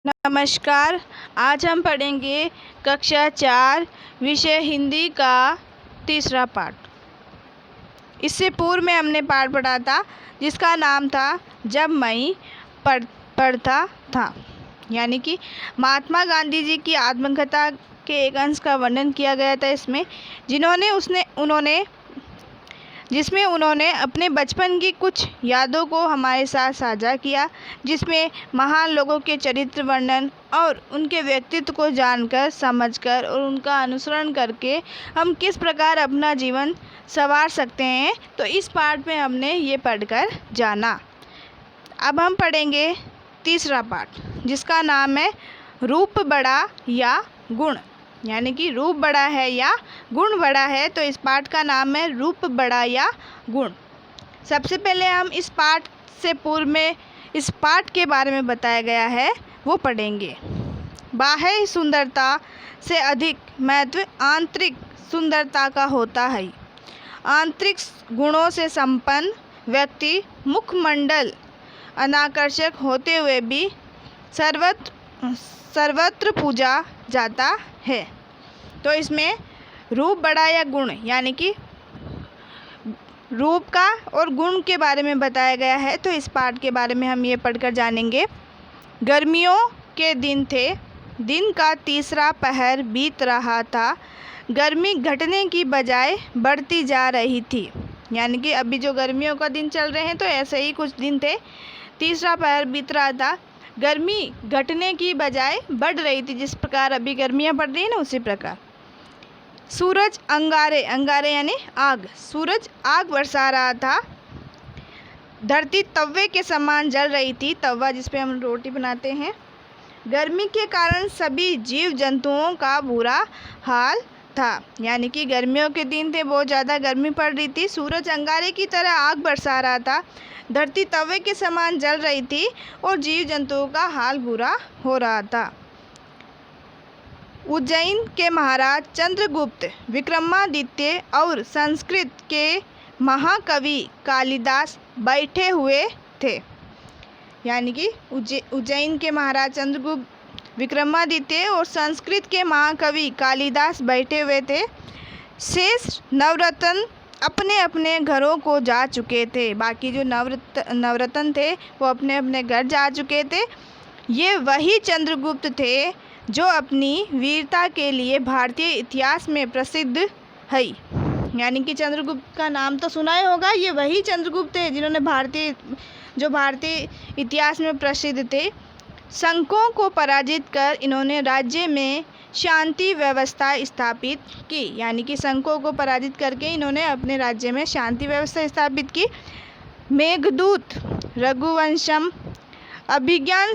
नमस्कार। आज हम पढ़ेंगे कक्षा 4 विषय हिंदी का तीसरा पाठ। इससे पूर्व में हमने पाठ पढ़ा था जिसका नाम था जब मैं पढ़ता था, यानी कि महात्मा गांधी जी की आत्मकथा के एक अंश का वर्णन किया गया था इसमें, जिसमें उन्होंने अपने बचपन की कुछ यादों को हमारे साथ साझा किया, जिसमें महान लोगों के चरित्र वर्णन और उनके व्यक्तित्व को जानकर, समझकर और उनका अनुसरण करके हम किस प्रकार अपना जीवन संवार सकते हैं। तो इस पाठ में हमने ये पढ़कर जाना। अब हम पढ़ेंगे तीसरा पाठ जिसका नाम है रूप बड़ा या गुण, यानी कि रूप बड़ा है या गुण बड़ा है। तो इस पाठ का नाम है रूप बड़ा या गुण। सबसे पहले हम इस पाठ से पूर्व में इस पाठ के बारे में बताया गया है वो पढ़ेंगे। बाह्य सुंदरता से अधिक महत्व आंतरिक सुंदरता का होता है। आंतरिक गुणों से संपन्न व्यक्ति मुखमंडल अनाकर्षक होते हुए भी सर्वत्र पूजा जाता है। तो इसमें रूप बड़ा या गुण, यानी कि रूप का और गुण के बारे में बताया गया है। तो इस पाठ के बारे में हम ये पढ़कर जानेंगे। गर्मियों के दिन थे, दिन का तीसरा पहर बीत रहा था। गर्मी घटने की बजाय बढ़ती जा रही थी, यानी कि अभी जो गर्मियों का दिन चल रहे हैं तो ऐसे ही कुछ दिन थे। तीसरा पहर बीत रहा था, गर्मी घटने की बजाय बढ़ रही थी। जिस प्रकार अभी गर्मियाँ बढ़ रही हैं ना, उसी प्रकार। सूरज अंगारे यानी आग, सूरज आग बरसा रहा था। धरती तवे के समान जल रही थी, तवा जिस पे हम रोटी बनाते हैं। गर्मी के कारण सभी जीव जंतुओं का बुरा हाल था, यानी कि गर्मियों के दिन थे, बहुत ज़्यादा गर्मी पड़ रही थी। सूरज अंगारे की तरह आग बरसा रहा था, धरती तवे के समान जल रही थी और जीव जंतुओं का हाल बुरा हो रहा था। उज्जैन के महाराज चंद्रगुप्त, विक्रमादित्य और संस्कृत के महाकवि कालिदास बैठे हुए थे, यानी कि उज्जैन के महाराज चंद्रगुप्त, विक्रमादित्य और संस्कृत के महाकवि कालिदास बैठे हुए थे। शेष नवरत्न अपने अपने घरों को जा चुके थे। बाकी जो नवरत्न थे वो अपने अपने घर जा चुके थे। ये वही चंद्रगुप्त थे जो अपनी वीरता के लिए भारतीय इतिहास में प्रसिद्ध है, यानी कि चंद्रगुप्त का नाम तो सुना ही होगा। ये वही चंद्रगुप्त थे जिन्होंने भारतीय इतिहास में प्रसिद्ध थे। शंकों को पराजित कर इन्होंने राज्य में शांति व्यवस्था स्थापित की, यानी कि शंकों को पराजित करके इन्होंने अपने राज्य में शांति व्यवस्था स्थापित की। मेघदूत, रघुवंशम, अभिज्ञान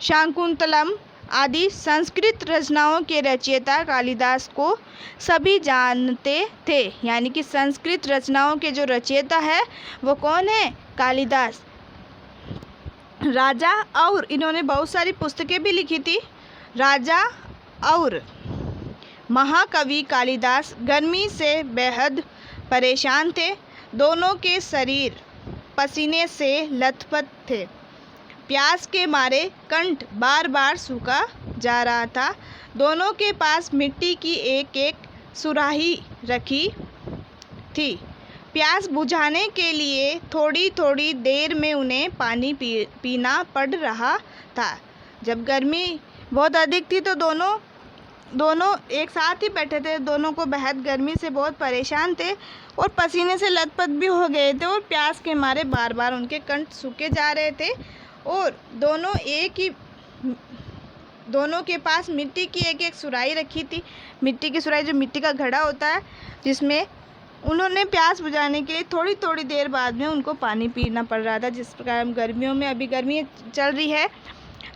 शाकुंतलम आदि संस्कृत रचनाओं के रचयिता कालिदास को सभी जानते थे, यानी कि संस्कृत रचनाओं के जो रचयिता है वो कौन है? कालिदास। राजा और इन्होंने बहुत सारी पुस्तकें भी लिखी थी। राजा और महाकवि कालिदास गर्मी से बेहद परेशान थे। दोनों के शरीर पसीने से लथपथ थे। प्यास के मारे कंठ बार बार सूखा जा रहा था। दोनों के पास मिट्टी की एक एक सुराही रखी थी। प्यास बुझाने के लिए थोड़ी थोड़ी देर में उन्हें पानी पीना पड़ रहा था। जब गर्मी बहुत अधिक थी तो दोनों एक साथ ही बैठे थे। दोनों को बेहद गर्मी से बहुत परेशान थे और पसीने से लथपथ भी हो गए थे और प्यास के मारे बार बार उनके कंठ सूखे जा रहे थे। और दोनों के पास मिट्टी की एक एक सुराही रखी थी। मिट्टी की सुराही जो मिट्टी का घड़ा होता है, जिसमें उन्होंने प्यास बुझाने के लिए थोड़ी थोड़ी देर बाद में उनको पानी पीना पड़ रहा था। जिस प्रकार हम गर्मियों में अभी गर्मी चल रही है।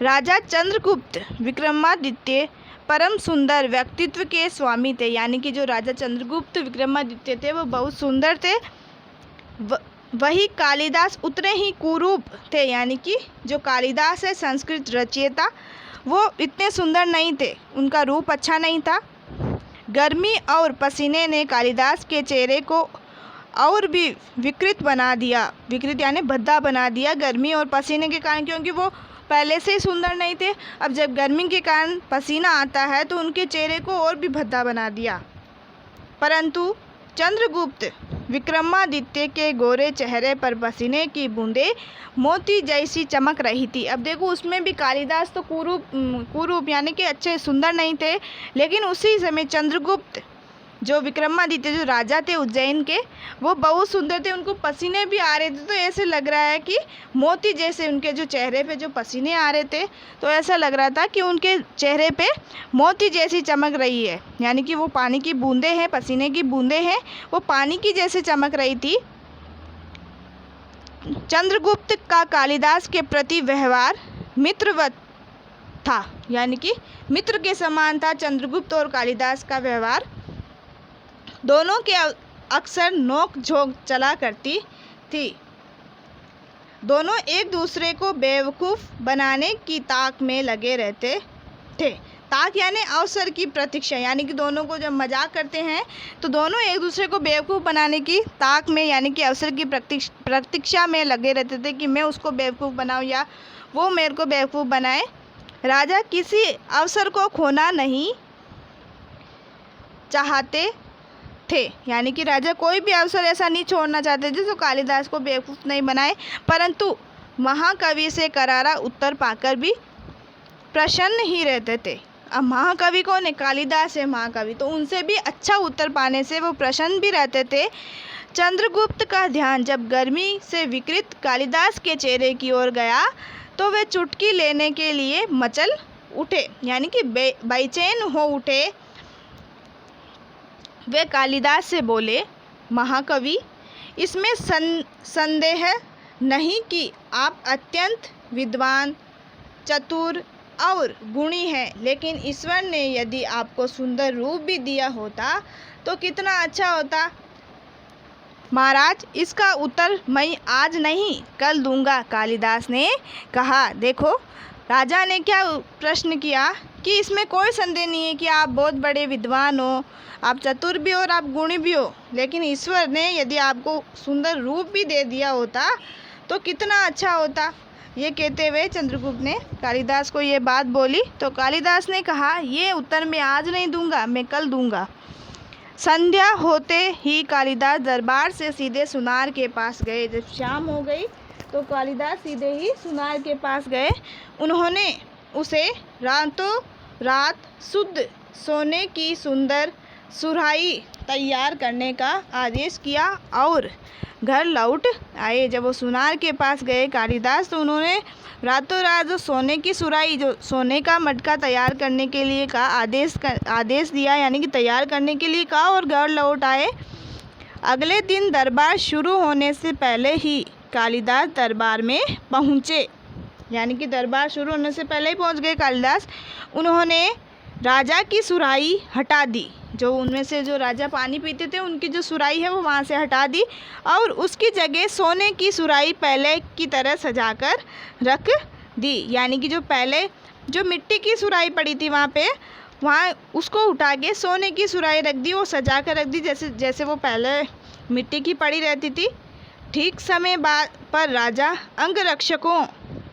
राजा चंद्रगुप्त विक्रमादित्य परम सुंदर व्यक्तित्व के स्वामी थे, यानी कि जो राजा चंद्रगुप्त विक्रमादित्य थे वो बहुत सुंदर थे। वही कालिदास उतने ही कुरूप थे, यानी कि जो कालिदास है संस्कृत रचयिता, वो इतने सुंदर नहीं थे, उनका रूप अच्छा नहीं था। गर्मी और पसीने ने कालिदास के चेहरे को और भी विकृत बना दिया। विकृत यानी भद्दा बना दिया गर्मी और पसीने के कारण, क्योंकि वो पहले से ही सुंदर नहीं थे, अब जब गर्मी के कारण पसीना आता है तो उनके चेहरे को और भी भद्दा बना दिया। परंतु चंद्रगुप्त विक्रमादित्य के गोरे चेहरे पर पसीने की बूंदें मोती जैसी चमक रही थी। अब देखो, उसमें भी कालिदास तो कुरूप यानी कि अच्छे सुंदर नहीं थे, लेकिन उसी समय चंद्रगुप्त जो विक्रमादित्य जो राजा थे उज्जैन के, वो बहुत सुंदर थे, उनको पसीने भी आ रहे थे। तो ऐसे लग रहा है कि मोती जैसे उनके जो चेहरे पे जो पसीने आ रहे थे, तो ऐसा लग रहा था कि उनके चेहरे पे मोती जैसी चमक रही है, यानी कि वो पानी की बूंदें हैं, पसीने की बूंदें हैं, वो पानी की जैसे चमक रही थी। चंद्रगुप्त का कालिदास के प्रति व्यवहार मित्रवत था, यानी कि मित्र के समान था चंद्रगुप्त और कालिदास का व्यवहार। दोनों के अक्सर नोक झोंक चला करती थी। दोनों एक दूसरे को बेवकूफ़ बनाने की ताक में लगे रहते थे। ताक यानी अवसर की प्रतीक्षा, यानी कि दोनों को जब मजाक करते हैं तो दोनों एक दूसरे को बेवकूफ़ बनाने की ताक में यानी कि अवसर की प्रतीक्षा में लगे रहते थे कि मैं उसको बेवकूफ़ बनाऊं या वो मेरे को बेवकूफ़ बनाए। राजा किसी अवसर को खोना नहीं चाहते थे, यानी कि राजा कोई भी अवसर ऐसा नहीं छोड़ना चाहते थे जो कालिदास को बेवकूफ़ नहीं बनाए। परंतु महाकवि से करारा उत्तर पाकर भी प्रसन्न ही रहते थे। अब महाकवि कौन है? कालिदास है महाकवि, तो उनसे भी अच्छा उत्तर पाने से वो प्रसन्न भी रहते थे। चंद्रगुप्त का ध्यान जब गर्मी से विकृत कालिदास के चेहरे की ओर गया तो वे चुटकी लेने के लिए मचल उठे, यानी कि बेचैन हो उठे। वे कालिदास से बोले, महाकवि, इसमें संदेह नहीं कि आप अत्यंत विद्वान, चतुर और गुणी हैं, लेकिन ईश्वर ने यदि आपको सुंदर रूप भी दिया होता तो कितना अच्छा होता। महाराज, इसका उत्तर मैं आज नहीं कल दूंगा, कालिदास ने कहा। देखो, राजा ने क्या प्रश्न किया कि इसमें कोई संदेह नहीं है कि आप बहुत बड़े विद्वान हो, आप चतुर भी हो और आप गुणी भी हो, लेकिन ईश्वर ने यदि आपको सुंदर रूप भी दे दिया होता तो कितना अच्छा होता। ये कहते हुए चंद्रगुप्त ने कालिदास को ये बात बोली तो कालिदास ने कहा, ये उत्तर मैं आज नहीं दूंगा, मैं कल दूंगा। संध्या होते ही कालिदास दरबार से सीधे सुनार के पास गए। जब शाम हो गई तो कालिदास सीधे ही सुनार के पास गए। उन्होंने उसे रातों रात शुद्ध सोने की सुंदर सुराही तैयार करने का आदेश किया और घर लौट आए। जब वो सुनार के पास गए कालिदास, तो उन्होंने रातों रात जो सोने की सुराही, जो सोने का मटका तैयार करने के लिए का आदेश दिया, यानी कि तैयार करने के लिए कहा, और घर लौट आए। अगले दिन दरबार शुरू होने से पहले ही कालिदास दरबार में पहुँचे, यानी कि दरबार शुरू होने से पहले ही पहुँच गए कालिदास। उन्होंने राजा की सुराही हटा दी, जो उनमें से जो राजा पानी पीते थे उनकी जो सुराही है वो वहाँ से हटा दी और उसकी जगह सोने की सुराही पहले की तरह सजाकर रख दी, यानी कि जो पहले जो मिट्टी की सुराही पड़ी थी वहाँ उसको उठा के सोने की सुराही रख दी, वो सजा कर रख दी जैसे वो पहले मिट्टी की पड़ी रहती थी। ठीक समय बाद पर राजा अंगरक्षकों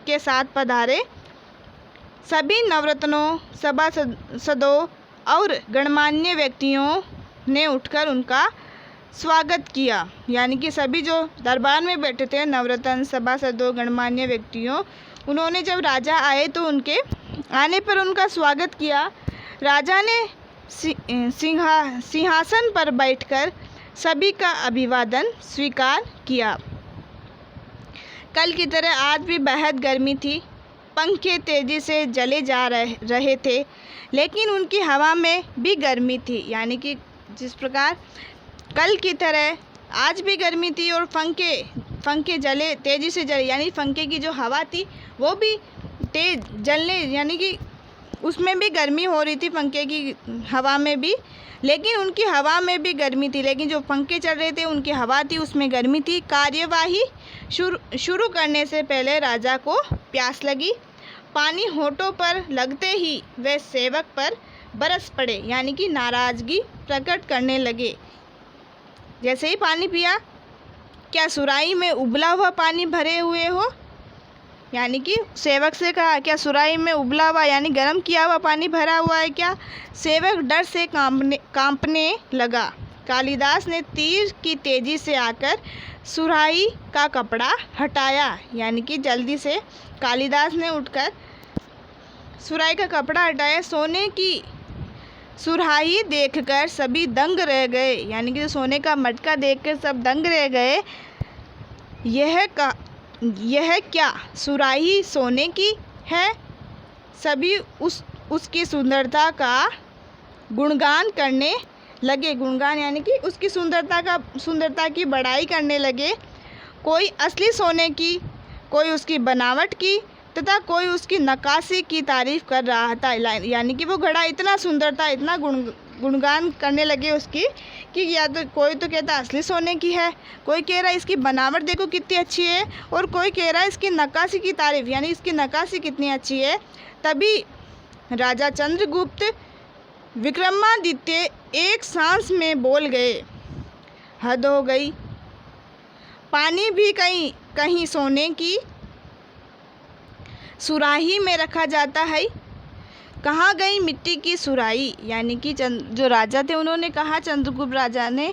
के साथ पधारे। सभी नवरत्नों, सभासदों और गणमान्य व्यक्तियों ने उठकर उनका स्वागत किया, यानी कि सभी जो दरबार में बैठे थे नवरत्न, सभासदों, गणमान्य व्यक्तियों, उन्होंने जब राजा आए तो उनके आने पर उनका स्वागत किया। राजा ने सिंहासन पर बैठकर सभी का अभिवादन स्वीकार किया। कल की तरह आज भी बेहद गर्मी थी। पंखे तेज़ी से जले जा रहे थे, लेकिन उनकी हवा में भी गर्मी थी, यानी कि जिस प्रकार कल की तरह आज भी गर्मी थी और पंखे जले तेज़ी से जले, यानी पंखे की जो हवा थी वो भी तेज़ जलने, यानी कि उसमें भी गर्मी हो रही थी पंखे की हवा में भी, लेकिन उनकी हवा में भी गर्मी थी, लेकिन जो पंखे चल रहे थे उनकी हवा थी उसमें गर्मी थी। कार्यवाही शुरू करने से पहले राजा को प्यास लगी। पानी होठों पर लगते ही वे सेवक पर बरस पड़े, यानी कि नाराज़गी प्रकट करने लगे। जैसे ही पानी पिया, क्या सुराही में उबला हुआ पानी भरे हुए हो? यानी कि सेवक से कहा, क्या सुराही में उबला हुआ यानी गर्म किया हुआ पानी भरा हुआ है क्या? सेवक डर से कांपने लगा। कालिदास ने तीर की तेजी से आकर सुराही का कपड़ा हटाया, यानी कि जल्दी से कालिदास ने उठकर सुराही का कपड़ा हटाया। सोने की सुराही देखकर सभी दंग रह गए, यानी कि सोने का मटका देखकर सब दंग रह गए। यह क्या सुराही सोने की है? सभी उसकी सुंदरता का गुणगान करने लगे। गुणगान यानी कि उसकी सुंदरता की बड़ाई करने लगे। कोई असली सोने की, कोई उसकी बनावट की तथा कोई उसकी नक्काशी की तारीफ कर रहा था। यानी कि वो घड़ा इतना सुंदर था, इतना गुणगान करने लगे उसकी कि या तो कोई तो कहता असली सोने की है, कोई कह रहा इसकी बनावट देखो कितनी अच्छी है, और कोई कह रहा इसकी नक्काशी की तारीफ, यानी इसकी नक्काशी कितनी अच्छी है। तभी राजा चंद्रगुप्त विक्रमादित्य एक सांस में बोल गए, हद हो गई, पानी भी कहीं सोने की सुराही में रखा जाता है। कहाँ गई मिट्टी की सुराही? यानी कि जो राजा थे उन्होंने कहा, चंद्रगुप्त राजा ने,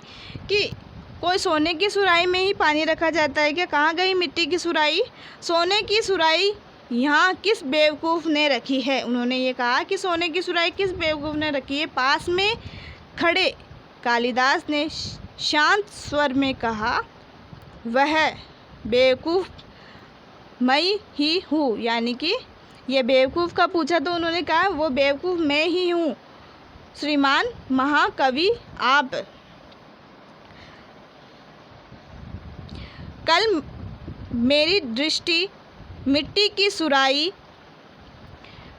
कि कोई सोने की सुराही में ही पानी रखा जाता है क्या? कहाँ गई मिट्टी की सुराही? सोने की सुराही यहाँ किस बेवकूफ़ ने रखी है? उन्होंने ये कहा कि सोने की सुराही किस बेवकूफ़ ने रखी है? पास में खड़े कालिदास ने शांत स्वर में कहा, वह बेवकूफ़ मैं ही हूँ। यानी कि ये बेवकूफ़ का पूछा तो उन्होंने कहा वो बेवकूफ़ मैं ही हूँ। श्रीमान महाकवि आप, कल मेरी दृष्टि मिट्टी की सुराही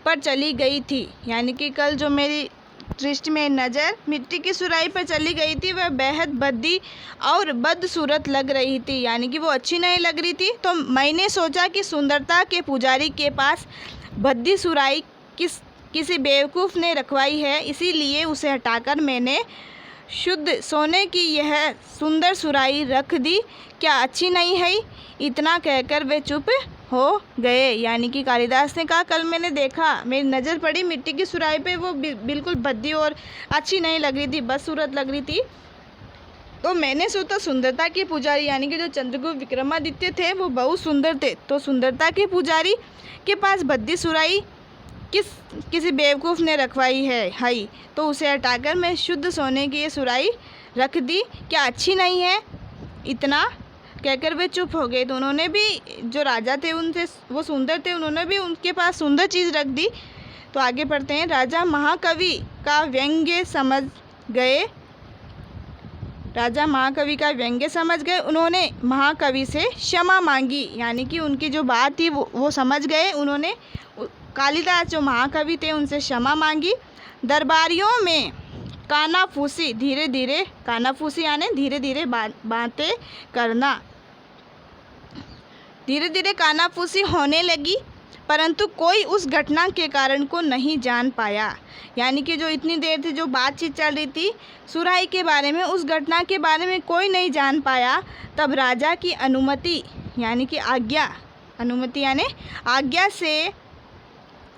पर चली गई थी। यानी कि कल जो मेरी दृष्टि में नज़र मिट्टी की सुराही पर चली गई थी, वह बेहद भद्दी और बदसूरत लग रही थी, यानी कि वो अच्छी नहीं लग रही थी। तो मैंने सोचा कि सुंदरता के पुजारी के पास भद्दी सुराही किसी बेवकूफ़ ने रखवाई है, इसीलिए उसे हटाकर मैंने शुद्ध सोने की यह सुंदर सुराही रख दी। क्या अच्छी नहीं है? इतना कहकर वे चुप हो गए। यानी कि कालिदास ने कहा, कल मैंने देखा, मेरी नज़र पड़ी मिट्टी की सुराही पे, वो बिल्कुल भद्दी और अच्छी नहीं लग रही थी, बदसूरत लग रही थी। तो मैंने सोचा सुंदरता के पुजारी यानी कि जो चंद्रगुप्त विक्रमादित्य थे वो बहुत सुंदर थे, तो सुंदरता के पुजारी के पास भद्दी सुराही किसी बेवकूफ़ ने रखवाई है, तो उसे हटाकर मैं शुद्ध सोने की ये सुराही रख दी। क्या अच्छी नहीं है? इतना कहकर वे चुप हो गए। तो उन्होंने भी, जो राजा थे उनसे वो सुंदर थे, उन्होंने भी उनके पास सुंदर चीज़ रख दी। तो आगे पढ़ते हैं। राजा महाकवि का व्यंग्य समझ गए। राजा महाकवि का व्यंग्य समझ गए। उन्होंने महाकवि से क्षमा मांगी, यानी कि उनकी जो बात थी वो समझ गए। उन्होंने कालिदास जो महाकवि थे उनसे क्षमा मांगी। दरबारियों में कानाफूसी धीरे धीरे, कानाफूसी यानी धीरे धीरे बातें करना, धीरे धीरे कानाफूसी होने लगी, परंतु कोई उस घटना के कारण को नहीं जान पाया। यानी कि जो इतनी देर थी जो बातचीत चल रही थी सुराही के बारे में, उस घटना के बारे में कोई नहीं जान पाया। तब राजा की अनुमति यानी कि अनुमति यानी आज्ञा से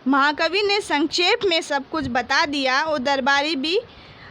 महाकवि ने संक्षेप में सब कुछ बता दिया और दरबारी भी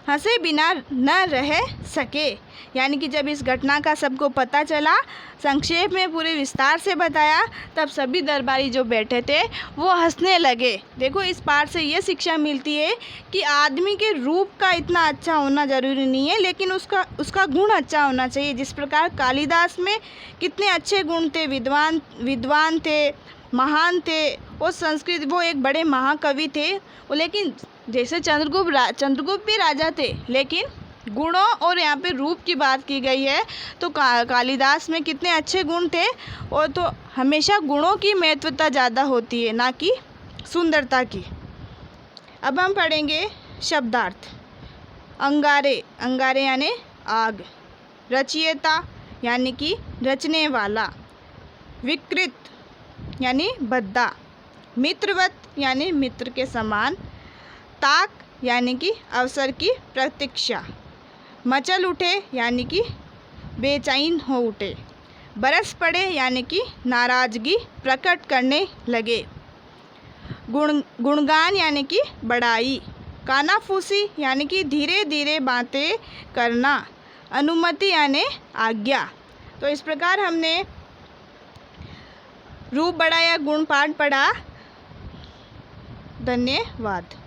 हंसे बिना न रह सके। यानी कि जब इस घटना का सबको पता चला, संक्षेप में पूरे विस्तार से बताया, तब सभी दरबारी जो बैठे थे वो हंसने लगे। देखो, इस पाठ से ये शिक्षा मिलती है कि आदमी के रूप का इतना अच्छा होना ज़रूरी नहीं है, लेकिन उसका गुण अच्छा होना चाहिए। जिस प्रकार कालिदास में कितने अच्छे गुण थे, विद्वान थे, महान थे, वो संस्कृत, वो एक बड़े महाकवि थे। लेकिन जैसे चंद्रगुप्त भी राजा थे, लेकिन गुणों और यहाँ पे रूप की बात की गई है, तो कालिदास में कितने अच्छे गुण थे। और तो हमेशा गुणों की महत्वता ज़्यादा होती है, ना कि सुंदरता की। अब हम पढ़ेंगे शब्दार्थ। अंगारे यानी आग, रचयिता यानी कि रचने वाला, विकृत यानी भद्दा, मित्रवत यानी मित्र के समान, ताक यानी कि अवसर की प्रतीक्षा, मचल उठे यानी कि बेचैन हो उठे, बरस पड़े यानी कि नाराज़गी प्रकट करने लगे। गुणगान यानी कि बड़ाई। कानाफूसी यानी कि धीरे धीरे बातें करना। अनुमति यानी आज्ञा। तो इस प्रकार हमने रूप बड़ा या गुण पाठ पढ़ा। धन्यवाद।